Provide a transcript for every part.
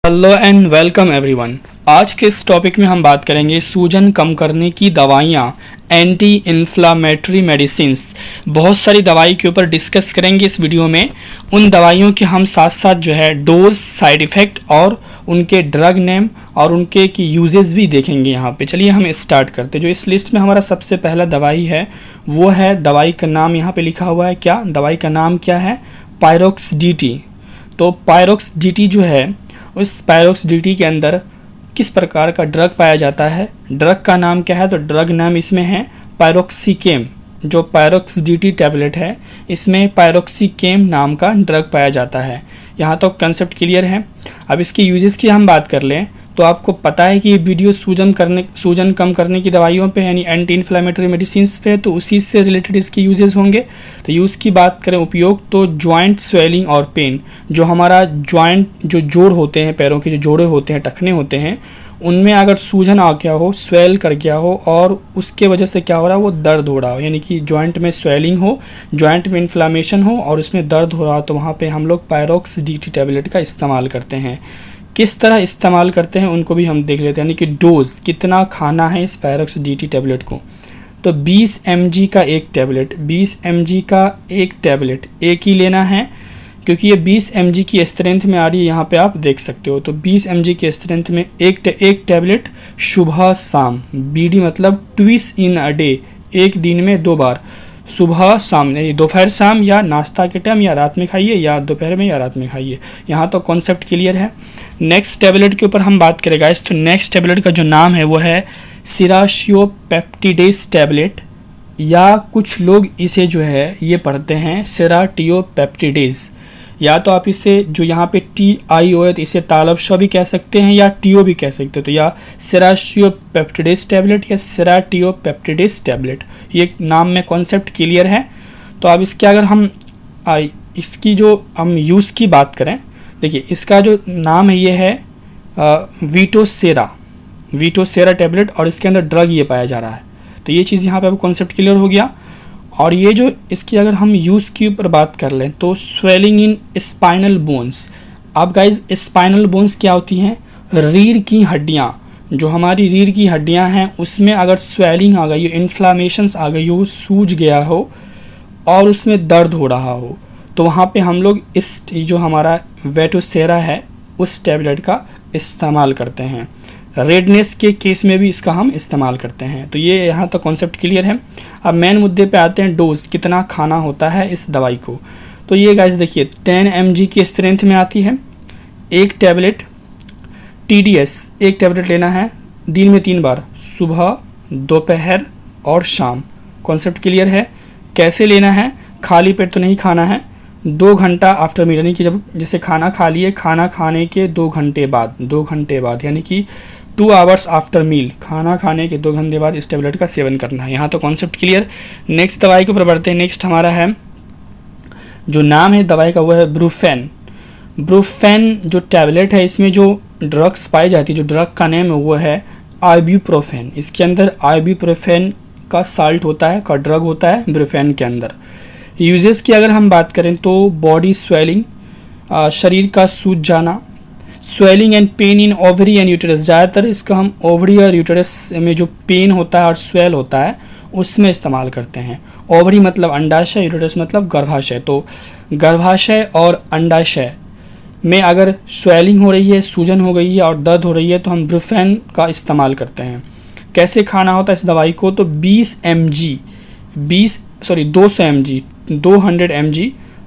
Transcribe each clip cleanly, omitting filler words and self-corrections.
Hello and welcome everyone. आज के इस टॉपिक में हम बात करेंगे सूजन कम करने की दवाइयाँ, एंटी इन्फ्लामेटरी मेडिसिन्स। बहुत सारी दवाई के ऊपर डिस्कस करेंगे इस वीडियो में। उन दवाइयों के हम साथ साथ जो है डोज, साइड इफ़ेक्ट और उनके ड्रग नेम और उनके की यूजेस भी देखेंगे यहाँ पे। चलिए हम स्टार्ट करते हैं। जो इस लिस्ट में हमारा सबसे पहला दवाई है वो है, दवाई का नाम यहाँ पे लिखा हुआ है क्या, दवाई का नाम क्या है, पायरोक्स DT। तो पायरोक्स DT जो है, उस पायरोक्स DT के अंदर किस प्रकार का ड्रग पाया जाता है, ड्रग का नाम क्या है, तो ड्रग नाम इसमें है पायरोक्सिकेम। जो पायरोक्स DT टैबलेट है इसमें पायरोक्सिकेम नाम का ड्रग पाया जाता है। यहाँ तो कंसेप्ट क्लियर है। अब इसके यूजेस की हम बात कर लें तो आपको पता है कि ये वीडियो सूजन कम करने की दवाइयों पे यानी एंटी इन्फ्लामेटरी मेडिसिन्स पे, तो उसी से रिलेटेड इसके यूजेस होंगे। तो यूज़ की बात करें उपयोग, तो जॉइंट स्वेलिंग और पेन, जो हमारा जॉइंट जो जोड़ होते हैं, पैरों के जो जोड़े होते हैं, टखने होते हैं, उनमें अगर सूजन आ गया हो, स्वेल कर गया हो और उसके वजह से क्या हो रहा है, वो दर्द हो रहा हो, यानी कि जॉइंट में स्वेलिंग हो, जॉइंट में इन्फ्लामेशन हो और उसमें दर्द हो रहा हो, तो वहाँ पे हम लोग पायरोक्स DT टैबलेट का इस्तेमाल करते हैं। किस तरह इस्तेमाल करते हैं उनको भी हम देख लेते हैं, यानी कि डोज कितना खाना है इस पायरोक्स DT टैबलेट को। तो 20 mg का एक टैबलेट, 20 mg का एक टैबलेट एक ही लेना है, क्योंकि ये 20 mg की स्ट्रेंथ में आ रही है, यहाँ पे आप देख सकते हो। तो 20 mg की स्ट्रेंथ में एक टैबलेट सुबह शाम, BD मतलब ट्विस इन अ डे, एक दिन में 2 बार, सुबह शाम, यानी दोपहर शाम या नाश्ता के टाइम या रात में खाइए या दोपहर में या रात में खाइए। यहाँ तो कॉन्सेप्ट क्लियर है। नेक्स्ट टैबलेट के ऊपर हम बात करें गाइस, तो नेक्स्ट टैबलेट का जो नाम है वो है सिराशियोपेप्टिडेस टैबलेट, या कुछ लोग इसे जो है ये पढ़ते हैं सेराटियोपेप्टिडेस, या तो आप इसे जो यहाँ पे TIO है तो इसे टालबशा भी कह सकते हैं या TO भी कह सकते हो। तो या सेराशियोपेप्टिडेस टैबलेट या सेराटियोपेप्टिडेस टैबलेट, ये नाम में कॉन्सेप्ट क्लियर है। तो अब इसके अगर हम इसकी जो हम यूज़ की बात करें, देखिए इसका जो नाम है ये है वीटोसेरा टैबलेट और इसके अंदर ड्रग ये पाया जा रहा है। तो ये चीज़ यहाँ पे अब कॉन्सेप्ट क्लियर हो गया। और ये जो इसकी अगर हम यूज़ के ऊपर बात कर लें तो स्वेलिंग इन स्पाइनल बोन्स। अब गाइज स्पाइनल बोन्स क्या होती हैं, रीढ़ की हड्डियाँ, जो हमारी रीढ़ की हड्डियाँ हैं उसमें अगर स्वेलिंग आ गई हो, इन्फ्लामेशंस आ गई हो, सूज गया हो और उसमें दर्द हो रहा हो, तो वहाँ पे हम लोग इस जो हमारा वीटोसेरा है उस टैबलेट का इस्तेमाल करते हैं। रेडनेस के केस में भी इसका हम इस्तेमाल करते हैं। तो ये यहाँ तक कॉन्सेप्ट क्लियर है। अब मेन मुद्दे पे आते हैं, डोज कितना खाना होता है इस दवाई को। तो ये गाइस देखिए 10 mg की स्ट्रेंथ में आती है। एक टैबलेट TDS, एक टैबलेट लेना है दिन में 3 बार, सुबह, दोपहर और शाम। कॉन्सेप्ट क्लियर है। कैसे लेना है, खाली पेट तो नहीं खाना है, 2 घंटा आफ्टर मील, यानी कि जब जैसे खाना खा लिए, खाना खाने के 2 घंटे बाद यानी कि 2 आवर्स आफ्टर मील, खाना खाने के 2 घंटे बाद इस टैबलेट का सेवन करना है। यहाँ तो कॉन्सेप्ट क्लियर। नेक्स्ट दवाई के ऊपर बढ़ते हैं। नेक्स्ट हमारा है, जो नाम है दवाई का वो है ब्रूफेन। ब्रूफेन जो टैबलेट है इसमें जो ड्रग्स पाई जाती है, जो ड्रग का नेम है वो है आइब्यूप्रोफेन। इसके अंदर आइब्यूप्रोफेन का साल्ट होता है, का ड्रग होता है ब्रूफेन के अंदर। यूजेस की अगर हम बात करें तो बॉडी स्वेलिंग, शरीर का सूज जाना, swelling and pain in ovary and uterus. ज़्यादातर इसका हम ओवरी और यूटेरस में जो पेन होता है और स्वेल होता है उसमें इस्तेमाल करते हैं। ओवरी मतलब अंडाशय, यूटेरस मतलब गर्भाशय। तो गर्भाशय और अंडाशय में अगर स्वेलिंग हो रही है, सूजन हो गई है और दर्द हो रही है तो हम ब्रूफेन का इस्तेमाल करते हैं। कैसे खाना होता है इस दवाई को, तो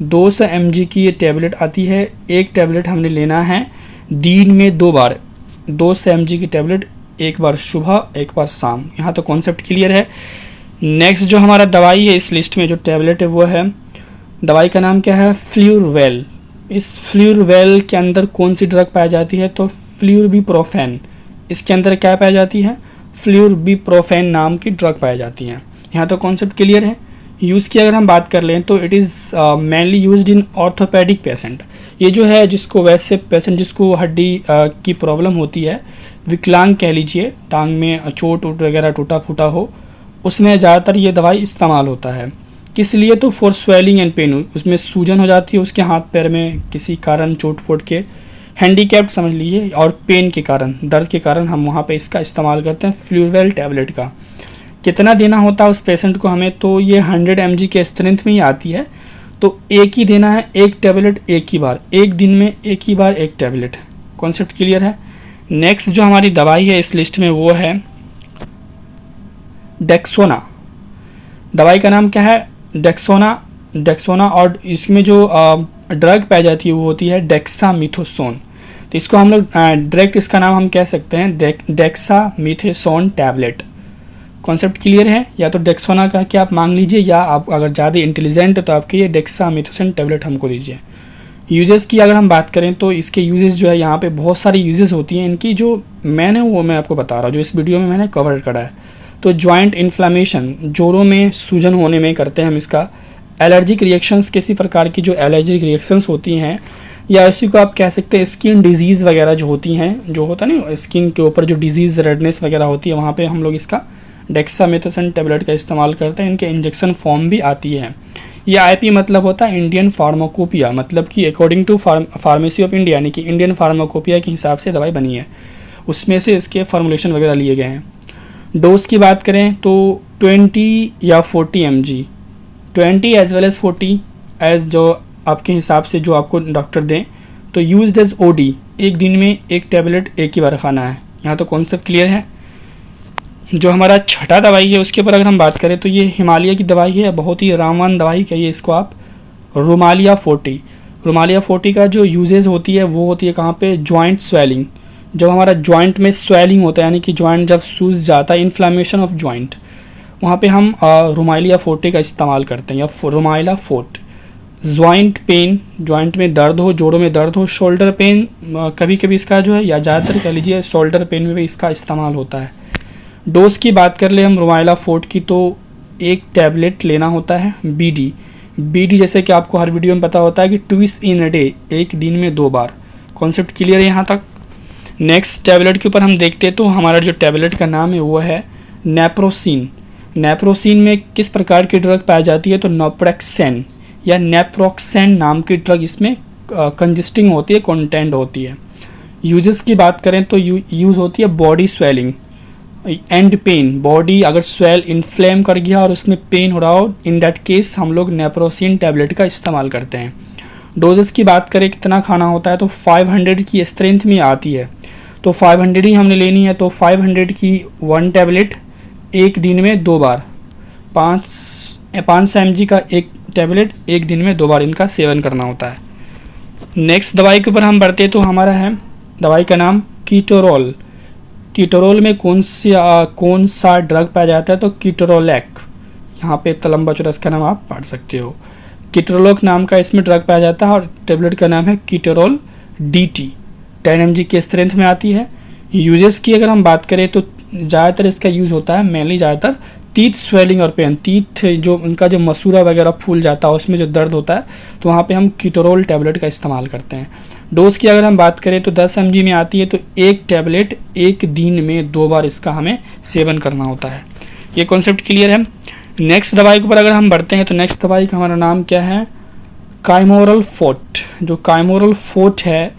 200 mg की ये टैबलेट आती है। एक टैबलेट हमने लेना है दिन में 2 बार, 200 mg की टैबलेट, एक बार सुबह एक बार शाम। यहाँ तो कॉन्सेप्ट क्लियर है। नेक्स्ट जो हमारा दवाई है इस लिस्ट में, जो टैबलेट है वो है, दवाई का नाम क्या है, फ्लूरवेल। इस फ्लूरवेल के अंदर कौन सी ड्रग पाई जाती है, तो फ्लूरबिप्रोफेन। इसके अंदर क्या पाई जाती है, फ्लूरबिप्रोफेन नाम की ड्रग पाई जाती है। यहाँ तो कॉन्सेप्ट क्लियर है। यूज़ की अगर हम बात कर लें तो it is mainly used in orthopaedic patient. ये जो है जिसको वैसे पेशेंट जिसको हड्डी की प्रॉब्लम होती है, विकलांग कह लीजिए, टांग में चोट वगैरह टूटा फूटा हो, उसमें ज़्यादातर ये दवाई इस्तेमाल होता है। किस लिए, तो फॉर स्वेलिंग एंड पेन, उसमें सूजन हो जाती है उसके हाथ पैर में किसी कारण चोट फोट के, हैंडीकैप्ड समझ लीजिए, और पेन के कारण, दर्द के कारण हम वहाँ पे इसका इस्तेमाल करते हैं फ्लूवेल टैबलेट का। कितना देना होता है उस पेशेंट को हमें, तो ये 100 mg के स्ट्रेंथ में ही आती है, तो एक ही देना है, एक टैबलेट एक ही बार, एक दिन में एक ही बार एक टैबलेट। कॉन्सेप्ट क्लियर है। नेक्स्ट जो हमारी दवाई है इस लिस्ट में वो है डेक्सोना। दवाई का नाम क्या है, डेक्सोना, और इसमें जो ड्रग पाई जाती है वो होती है डेक्सामीथोसोन। तो इसको हम लोग डायरेक्ट इसका नाम हम कह सकते हैं डेक्सामीथोसोन टैबलेट। कॉन्सेप्ट क्लियर है। या तो डेक्सोना का क्या आप मांग लीजिए, या आप अगर ज़्यादा इंटेलिजेंट है तो आपके ये डेक्सामीथोसोन टैबलेट हमको दीजिए। यूजेस की अगर हम बात करें तो इसके यूजेस जो है यहाँ पे बहुत सारी यूजेस होती हैं। इनकी जो मैंने वो मैं आपको बता रहा हूँ, जो इस वीडियो में मैंने कवर करा है। तो जॉइंट इन्फ्लामेशन, जोड़ों में सूजन होने में करते हैं हम इसका। एलर्जिक रिएक्शंस, किसी प्रकार की जो एलर्जिक रिएक्शंस होती हैं, या इसी को आप कह सकते हैं स्किन डिजीज़ वगैरह जो होती हैं, जो होता है ना स्किन के ऊपर जो डिजीज़ रेडनेस वगैरह होती है, वहाँ पे हम लोग इसका डेक्सामेथोसोन टैबलेट का इस्तेमाल करते हैं। इनके इंजेक्शन फॉर्म भी आती है। ये आईपी मतलब होता है इंडियन फार्माकोपिया, मतलब कि according to pharmacy of India, यानी कि इंडियन फार्माकोपिया के हिसाब से दवाई बनी है, उसमें से इसके फार्मूलेशन वगैरह लिए गए हैं। डोज की बात करें तो 20 या 40 mg, 20 as well as 40 as जो आपके हिसाब से जो आपको डॉक्टर दें। तो यूज्ड एज ओडी, एक दिन में एक टैबलेट एक ही बार खाना है। यहाँ तो कॉन्सेप्ट क्लियर है। जो हमारा छठा दवाई है उसके ऊपर अगर हम बात करें तो ये हिमालय की दवाई है, बहुत ही रामवान दवाई कहिए इसको आप, रोमालिया 40। रोमालिया 40 का जो यूजेज होती है वो होती है कहाँ पे, जॉइंट स्वेलिंग। जब हमारा जॉइंट में स्वेलिंग होता है, यानी कि जॉइंट जब सूज जाता है, इन्फ्लामेशन ऑफ जॉइंट, वहाँ पे हम रोमालिया 40 का इस्तेमाल करते हैं, या रोमाइला 40। जॉइंट पेन, जॉइंट में दर्द हो, जोड़ों में दर्द हो, शोल्डर पेन कभी कभी इसका जो है, या ज़्यादातर कह लीजिए शोल्डर पेन में भी इसका इस्तेमाल होता है। डोज की बात कर ले हम रोमाइला 40 की, तो एक टैबलेट लेना होता है बीडी जैसे कि आपको हर वीडियो में पता होता है कि ट्विस इन अ डे, एक दिन में 2 बार। कॉन्सेप्ट क्लियर है यहाँ तक। नेक्स्ट टैबलेट के ऊपर हम देखते हैं तो हमारा जो टैबलेट का नाम है वो है नेप्रोसिन। नेप्रोसिन में किस प्रकार की ड्रग पाई जाती है, तो नोप्रेक्सेन या नेप्रोक्सेन नाम की ड्रग इसमें कंजिस्टिंग होती है, कंटेंट होती है। यूजेस की बात करें तो यूज़ होती है body swelling and pain. Body अगर स्वेल इन्फ्लेम कर गया और उसमें पेन हो रहा हो, इन दैट केस हम लोग नेप्रोसिन टैबलेट का इस्तेमाल करते हैं। डोजेस की बात करें कितना खाना होता है, तो 500 की स्ट्रेंथ में आती है, तो 500 ही हमने लेनी है। तो 500 की 1 टैबलेट एक दिन में 2 बार, 5 mg का एक टैबलेट एक दिन में 2 बार इनका सेवन करना होता है। नेक्स्ट दवाई के ऊपर हम बढ़ते हैं तो हमारा है दवाई का नाम कीटोरोल। कीटोरोल में कौन सा ड्रग पाया जाता है, तो कीटोरोलैक। यहाँ पे इतना लंबा चौड़ा इसका नाम आप पढ़ सकते हो। कीटोरोलैक नाम का इसमें ड्रग पाया जाता है और टेबलेट का नाम है कीटोरोल DT। 10 mg के स्ट्रेंथ में आती है। यूजेस की अगर हम बात करें तो ज़्यादातर इसका यूज़ होता है मेनली ज़्यादातर टीथ स्वेलिंग और पेन, टीथ जो उनका जो मसूड़ा वगैरह फूल जाता है उसमें जो दर्द होता है, तो वहाँ पे हम कीटोरोल टैबलेट का इस्तेमाल करते हैं। डोज की अगर हम बात करें तो 10 mg में आती है, तो एक टैबलेट एक दिन में 2 बार इसका हमें सेवन करना होता है। ये कॉन्सेप्ट क्लियर है। नेक्स्ट दवाई के ऊपर अगर हम बढ़ते हैं तो नेक्स्ट दवाई का हमारा नाम क्या है, काइमोरल 4। जो काइमोरल 4 है,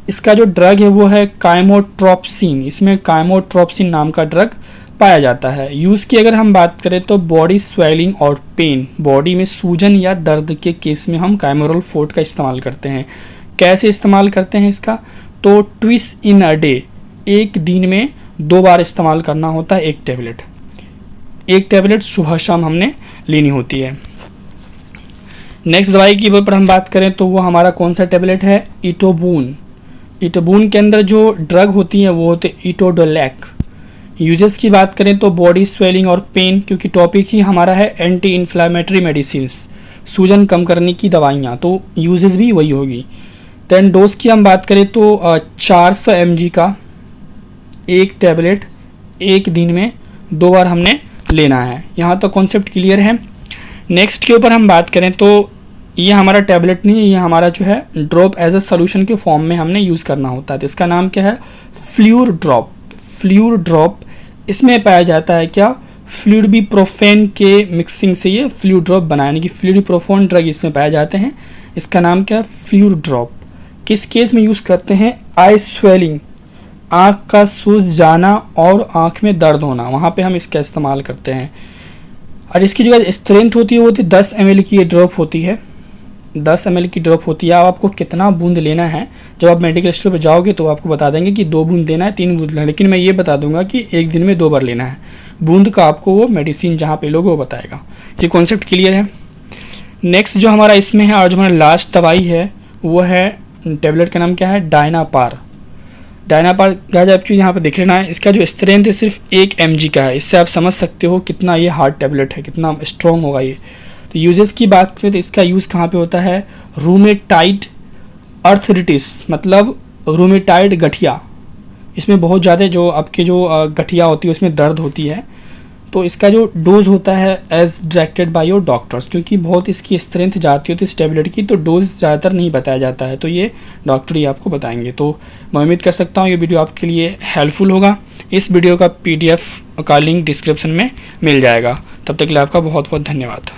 इसका जो ड्रग है वो है काइमोट्रोप्सिन। इसमें काइमोट्रोप्सिन नाम का ड्रग पाया जाता है। यूज़ की अगर हम बात करें तो बॉडी स्वेलिंग और पेन, बॉडी में सूजन या दर्द के केस में हम काइमोरल 4 का इस्तेमाल करते हैं। कैसे इस्तेमाल करते हैं इसका, तो ट्विस इन अ डे, एक दिन में 2 बार इस्तेमाल करना होता है। एक टैबलेट सुबह शाम हमने लेनी होती है। नेक्स्ट दवाई की ऊपर हम बात करें तो वो हमारा कौन सा टैबलेट है, इटोबून। इटोबून के अंदर जो ड्रग होती हैं वो होते इटोडोलैक। यूजेस की बात करें तो बॉडी स्वेलिंग और पेन, क्योंकि टॉपिक ही हमारा है एंटी इन्फ्लामेटरी मेडिसिन्स, सूजन कम करने की दवाइयाँ, तो यूजेस भी वही होगी। दैन डोज की हम बात करें तो 400 mg का एक टैबलेट एक दिन में 2 बार हमने लेना है। यहाँ तो कॉन्सेप्ट क्लियर है। नेक्स्ट के ऊपर हम बात करें तो ये हमारा टैबलेट नहीं है, ये हमारा जो है ड्रॉप एज अ सोल्यूशन के फॉर्म में हमने यूज़ करना होता है। तो इसका नाम क्या है, फ्लूर ड्रॉप। इसमें पाया जाता है क्या, फ्लूइडीप्रोफेन के मिक्सिंग से ये फ्लूर ड्रॉप बना, यानी कि फ्लूइडीप्रोफेन ड्रग इसमें पाए जाते हैं। इसका नाम क्या है, फ्लूर ड्रॉप। किस केस में यूज़ करते हैं? आई स्वेलिंग, आँख का सूज जाना और आँख में दर्द होना, वहाँ पे हम इसका इस्तेमाल करते हैं। और इसकी जो स्ट्रेंथ होती है वो होती है 10 ml की ये ड्रॉप होती है, 10 ml की ड्रॉप होती है। अब आपको कितना बूंद लेना है जब आप मेडिकल स्टोर पे जाओगे तो आपको बता देंगे कि 2 बूंद लेना है, 3 बूंद लेना है, लेकिन मैं ये बता दूंगा कि एक दिन में 2 बार लेना है। बूंद का आपको वो मेडिसिन जहाँ पे लोगे वो बताएगा। ये कॉन्सेप्ट क्लियर है। नेक्स्ट जो हमारा इसमें है और जो हमारा लास्ट दवाई है वो है, टेबलेट का नाम क्या है? डायनापार। डायनापार गाइस आप चीज़ यहाँ पे देख लेना है, इसका जो स्ट्रेंथ है सिर्फ 1 mg का है। इससे आप समझ सकते हो कितना ये हार्ड टेबलेट है, कितना स्ट्रॉन्ग होगा ये। तो यूजेस की बात करें तो इसका यूज़ कहाँ पे होता है? रूमेटाइड अर्थरिटिस, मतलब रूमेटाइड गठिया, इसमें बहुत ज़्यादा जो आपके जो गठिया होती है उसमें दर्द होती है। तो इसका जो डोज होता है as directed by your doctors, क्योंकि बहुत इसकी स्ट्रेंथ जाती होती है इस टेबलेट की, तो डोज ज़्यादातर नहीं बताया जाता है, तो ये डॉक्टर ही आपको बताएंगे। तो मैं उम्मीद कर सकता हूँ ये वीडियो आपके लिए हेल्पफुल होगा। इस वीडियो का PDF का लिंक डिस्क्रिप्शन में मिल जाएगा। तब तक के लिए आपका बहुत बहुत धन्यवाद।